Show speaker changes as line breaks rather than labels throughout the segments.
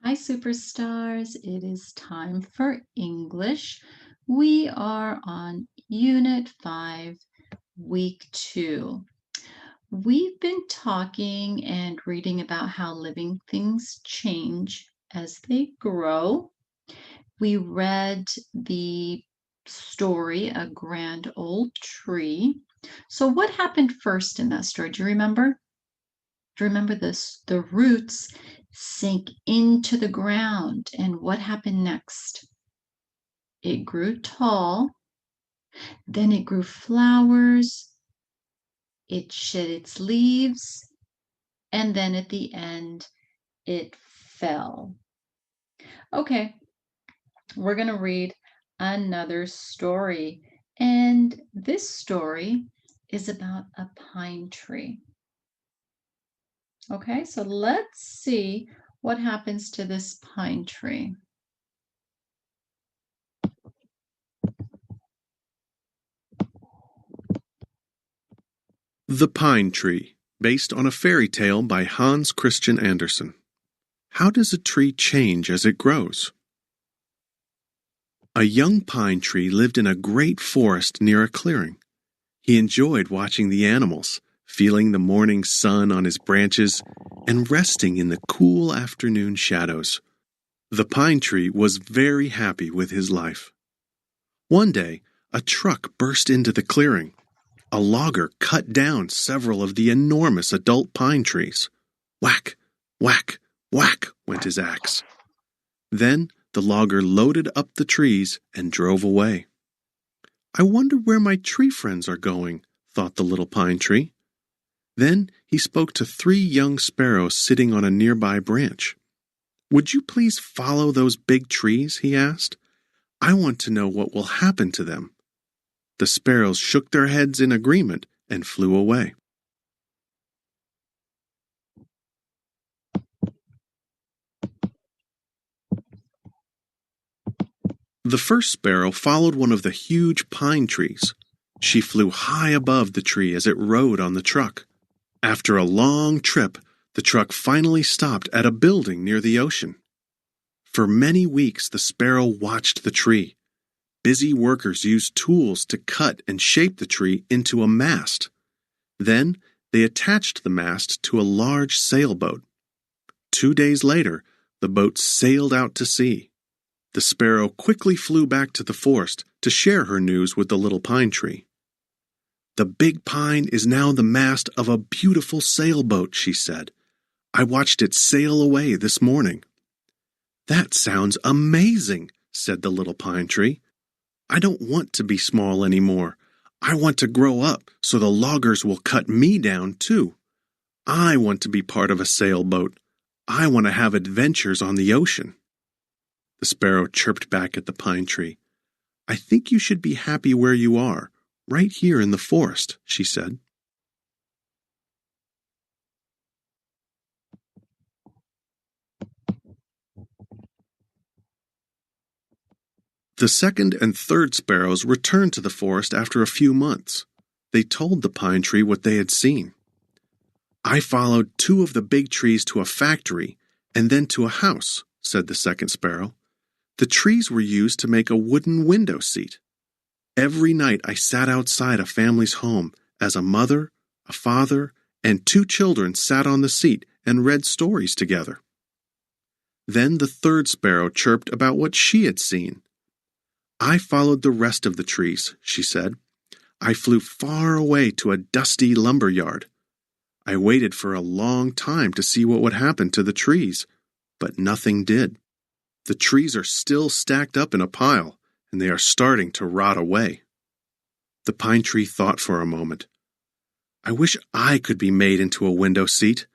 Hi, superstars. It is time for English. We are on Unit 5, Week 2. We've been talking and reading about how living things change as they grow. We read the story, A Grand Old Tree. So, what happened first in that story? Do you remember? Do you remember this? The roots sink into the ground. And what happened next? It grew tall, then it grew flowers, it shed its leaves, and then at the end, it fell. Okay, we're going to read another story. And this story is about a pine tree. Okay, so let's see what happens to this pine tree.
The Pine Tree, based on a fairy tale by Hans Christian Andersen. How does a tree change as it grows? A young pine tree lived in a great forest near a clearing. He enjoyed watching the animals, feeling the morning sun on his branches, and resting in the cool afternoon shadows. The pine tree was very happy with his life. One day, a truck burst into the clearing. A logger cut down several of the enormous adult pine trees. Whack, whack, whack went his axe. Then the logger loaded up the trees and drove away. I wonder where my tree friends are going, thought the little pine tree. Then he spoke to 3 young sparrows sitting on a nearby branch. Would you please follow those big trees? He asked. I want to know what will happen to them. The sparrows shook their heads in agreement and flew away. The first sparrow followed one of the huge pine trees. She flew high above the tree as it rode on the truck. After a long trip, the truck finally stopped at a building near the ocean. For many weeks, the sparrow watched the tree. Busy workers used tools to cut and shape the tree into a mast. Then, they attached the mast to a large sailboat. 2 days later, the boat sailed out to sea. The sparrow quickly flew back to the forest to share her news with the little pine tree. The big pine is now the mast of a beautiful sailboat, she said. I watched it sail away this morning. That sounds amazing, said the little pine tree. I don't want to be small anymore. I want to grow up so the loggers will cut me down too. I want to be part of a sailboat. I want to have adventures on the ocean. The sparrow chirped back at the pine tree. I think you should be happy where you are, right here in the forest, she said. The second and third sparrows returned to the forest after a few months. They told the pine tree what they had seen. I followed 2 of the big trees to a factory and then to a house, said the second sparrow. The trees were used to make a wooden window seat. Every night I sat outside a family's home as a mother, a father, and 2 children sat on the seat and read stories together. Then the third sparrow chirped about what she had seen. I followed the rest of the trees, she said. I flew far away to a dusty lumber yard. I waited for a long time to see what would happen to the trees, but nothing did. The trees are still stacked up in a pile, and they are starting to rot away. The pine tree thought for a moment. I wish I could be made into a window seat.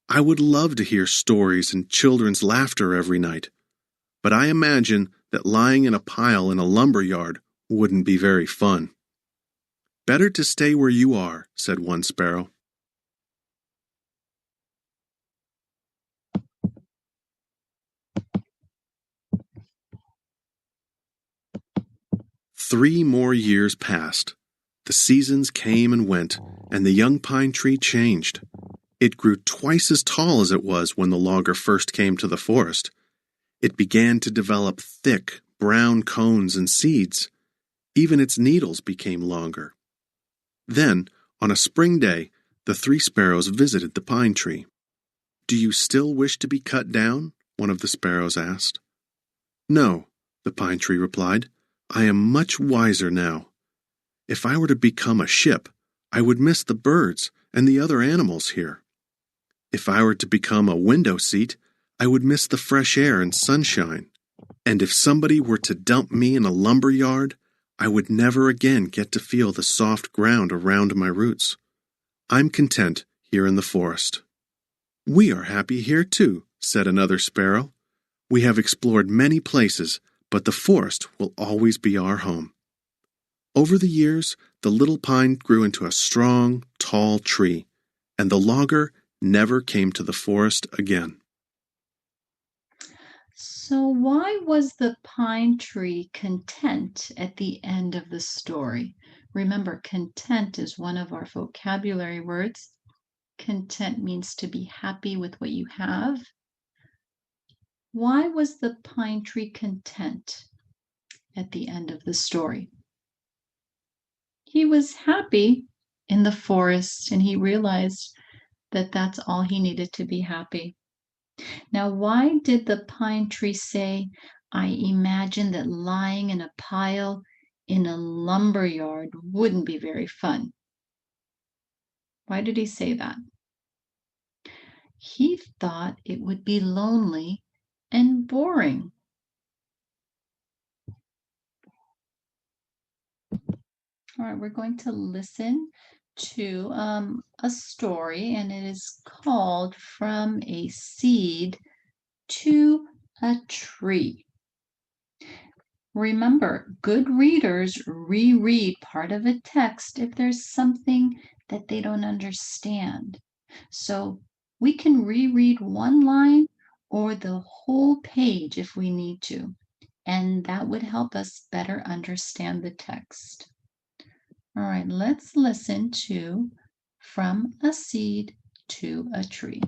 I would love to hear stories and children's laughter every night. But I imagine that lying in a pile in a lumber yard wouldn't be very fun. Better to stay where you are, said one sparrow. Three more years passed. The seasons came and went, and the young pine tree changed. It grew twice as tall as it was when the logger first came to the forest, It began to develop thick, brown cones and seeds. Even its needles became longer. Then, on a spring day, the three sparrows visited the pine tree. "Do you still wish to be cut down?" one of the sparrows asked. "No," the pine tree replied. "I am much wiser now. If I were to become a ship, I would miss the birds and the other animals here. If I were to become a window seat, I would miss the fresh air and sunshine. And if somebody were to dump me in a lumber yard, I would never again get to feel the soft ground around my roots. I'm content here in the forest." "We are happy here too," said another sparrow. "We have explored many places, but the forest will always be our home." Over the years, the little pine grew into a strong, tall tree, and the logger never came to the forest again.
So why was the pine tree content at the end of the story? Remember, content is one of our vocabulary words. Content means to be happy with what you have. Why was the pine tree content at the end of the story? He was happy in the forest and he realized that that's all he needed to be happy. Now, why did the pine tree say, "I imagine that lying in a pile in a lumber yard wouldn't be very fun"? Why did he say that? He thought it would be lonely and boring. All right, we're going to listen to a story, and it is called From a Seed to a Tree. Remember, good readers reread part of a text if there's something that they don't understand. So we can reread one line or the whole page if we need to, and that would help us better understand the text. All right, let's listen to From a Seed to a Tree.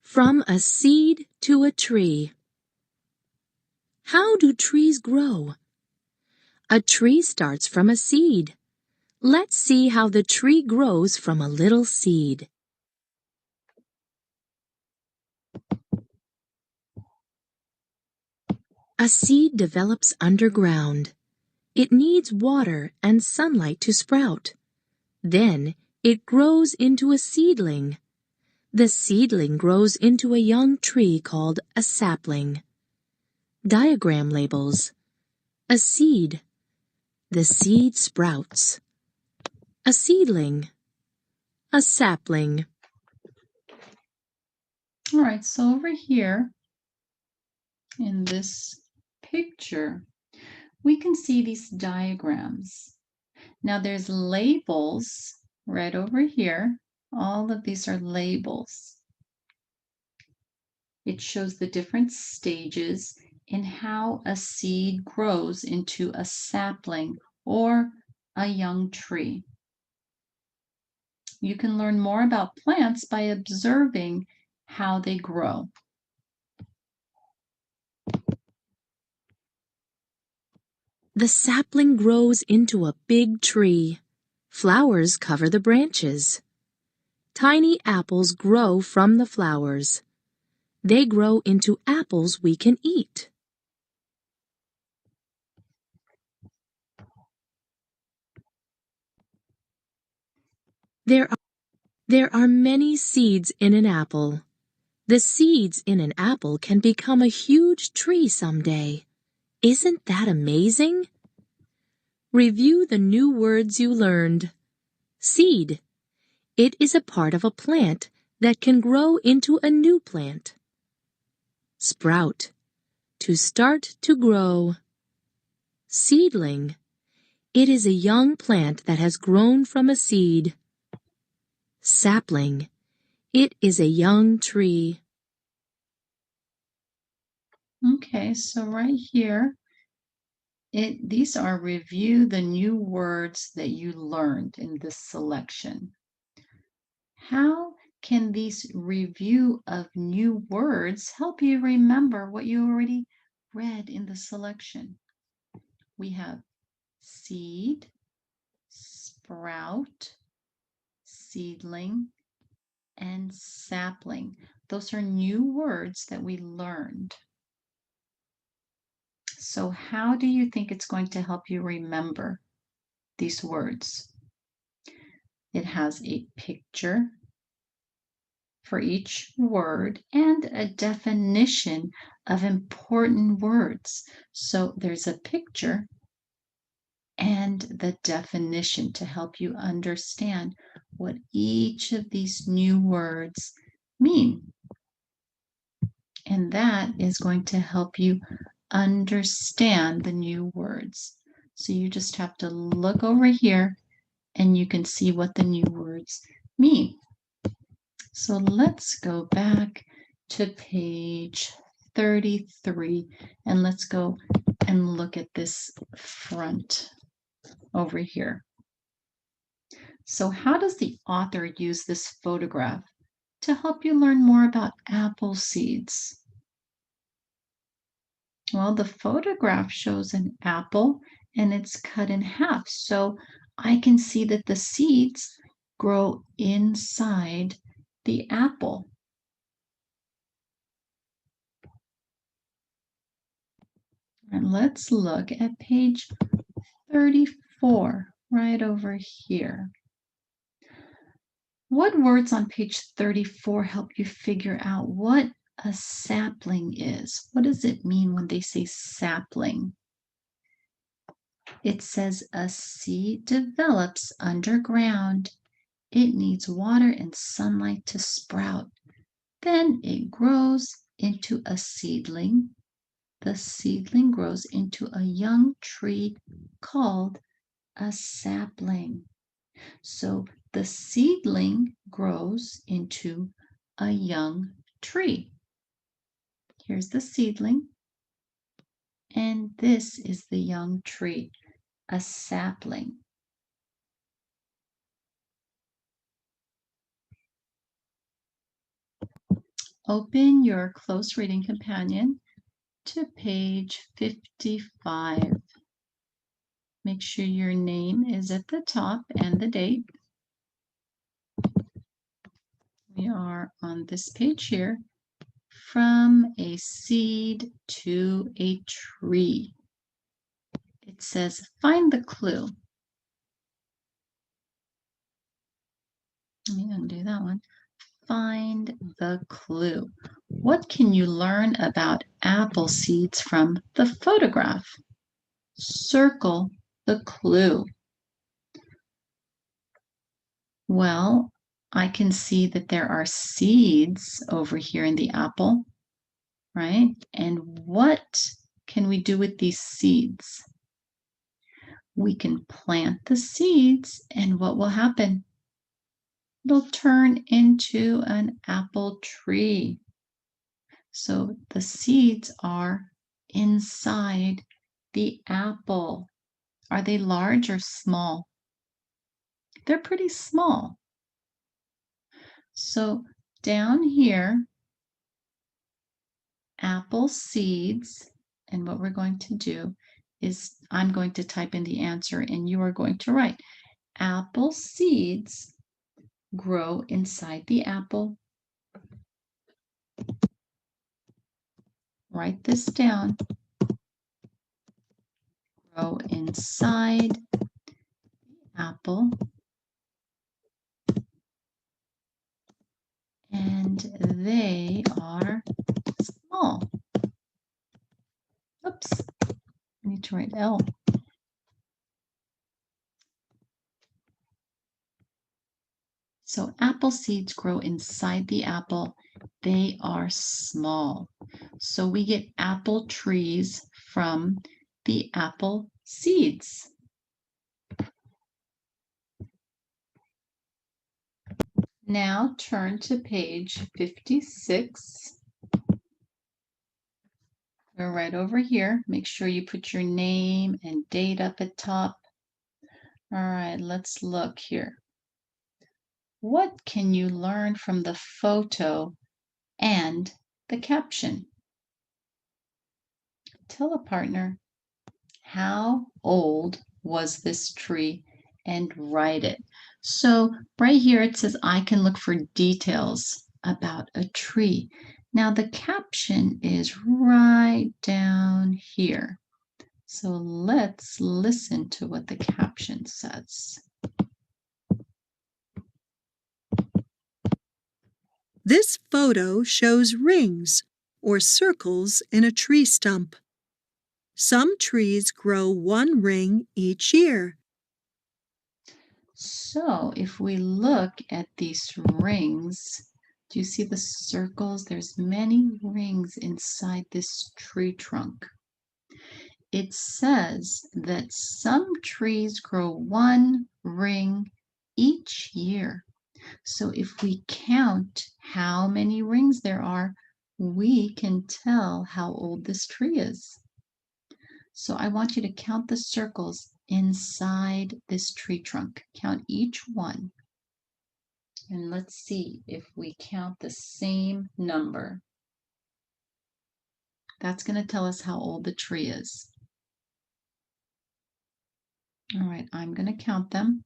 From a seed to a tree. How do trees grow? A tree starts from a seed. Let's see how the tree grows from a little seed. A seed develops underground. It needs water and sunlight to sprout. Then it grows into a seedling. The seedling grows into a young tree called a sapling. Diagram labels. A seed. The seed sprouts. A seedling. A sapling.
All right, so over here in this picture, we can see these diagrams. Now there's labels right over here. All of these are labels. It shows the different stages in how a seed grows into a sapling or a young tree. You can learn more about plants by observing how they grow.
The sapling grows into a big tree. Flowers cover the branches. Tiny apples grow from the flowers. They grow into apples we can eat. There are many seeds in an apple. The seeds in an apple can become a huge tree someday. Isn't that amazing? Review the new words you learned. Seed. It is a part of a plant that can grow into a new plant. Sprout. To start to grow. Seedling. It is a young plant that has grown from a seed. Sapling. It is a young tree.
Okay, so right here, these are review the new words that you learned in this selection. How can these review of new words help you remember what you already red in the selection. We have seed, sprout, seedling, and sapling. Those are new words that we learned. So how do you think it's going to help you remember these words? It has a picture for each word and a definition of important words. So there's a picture and the definition to help you understand what each of these new words mean. And that is going to help you understand the new words. So you just have to look over here and you can see what the new words mean. So let's go back to page 33 and let's go and look at this front over here. So how does the author use this photograph to help you learn more about apple seeds? Well, the photograph shows an apple and it's cut in half. So I can see that the seeds grow inside the apple. And let's look at page 34, right over here. What words on page 34 help you figure out what a sapling is? What does it mean when they say sapling? It says a seed develops underground. It needs water and sunlight to sprout. Then it grows into a seedling. The seedling grows into a young tree called a sapling. So the seedling grows into a young tree. Here's the seedling, and this is the young tree, a sapling. Open your close reading companion to page 55. Make sure your name is at the top and the date. We are on this page here, from a seed to a tree. It says, find the clue. Let me undo that one. Find the clue. What can you learn about apple seeds from the photograph? Circle the clue. Well, I can see that there are seeds over here in the apple, right? And what can we do with these seeds? We can plant the seeds, and what will happen? It'll turn into an apple tree. So the seeds are inside the apple. Are they large or small? They're pretty small. So down here, apple seeds, and what we're going to do is I'm going to type in the answer and you are going to write apple seeds grow inside the apple. Write this down. Grow inside the apple. And they are small. Oops, I need to write L. So apple seeds grow inside the apple. They are small. So we get apple trees from the apple seeds. Now turn to page 56. We're right over here. Make sure you put your name and date up at top. All right, let's look here. What can you learn from the photo and the caption? tell a partner, how old was this tree, and write it. So right here it says I can look for details about a tree. Now the caption is right down here. So let's listen to what the caption says.
This photo shows rings or circles in a tree stump. Some trees grow one ring each year.
So if we look at these rings, do you see the circles? There's many rings inside this tree trunk. It says that some trees grow one ring each year. So if we count how many rings there are, we can tell how old this tree is. So I want you to count the circles inside this tree trunk. Count each one. And let's see if we count the same number. That's going to tell us how old the tree is. All right, I'm going to count them.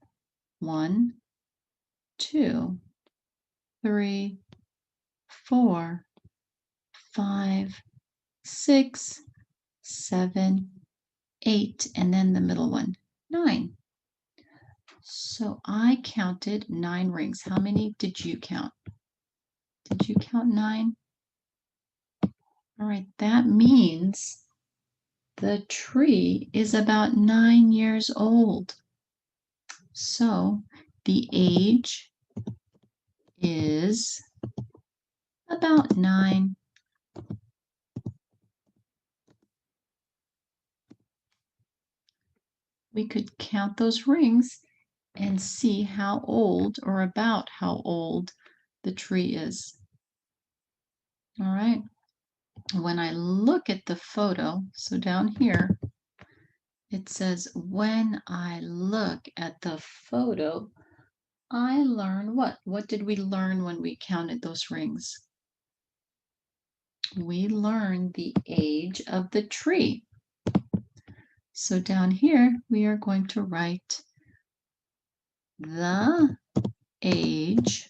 1, 2, 3, 4, 5, 6, 7, 8, and then the middle one, 9. So I counted 9 rings. How many did you count? Did you count 9? All right, that means the tree is about 9 years old. So the age is about 9. We could count those rings and see how old or about how old the tree is. All right. When I look at the photo, so down here, it says, when I look at the photo, I learn what? What did we learn when we counted those rings? We learned the age of the tree. So down here, we are going to write the age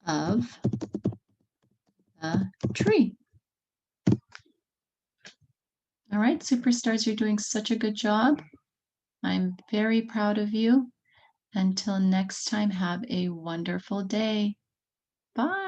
of the tree. All right, superstars, you're doing such a good job. I'm very proud of you. Until next time, have a wonderful day. Bye.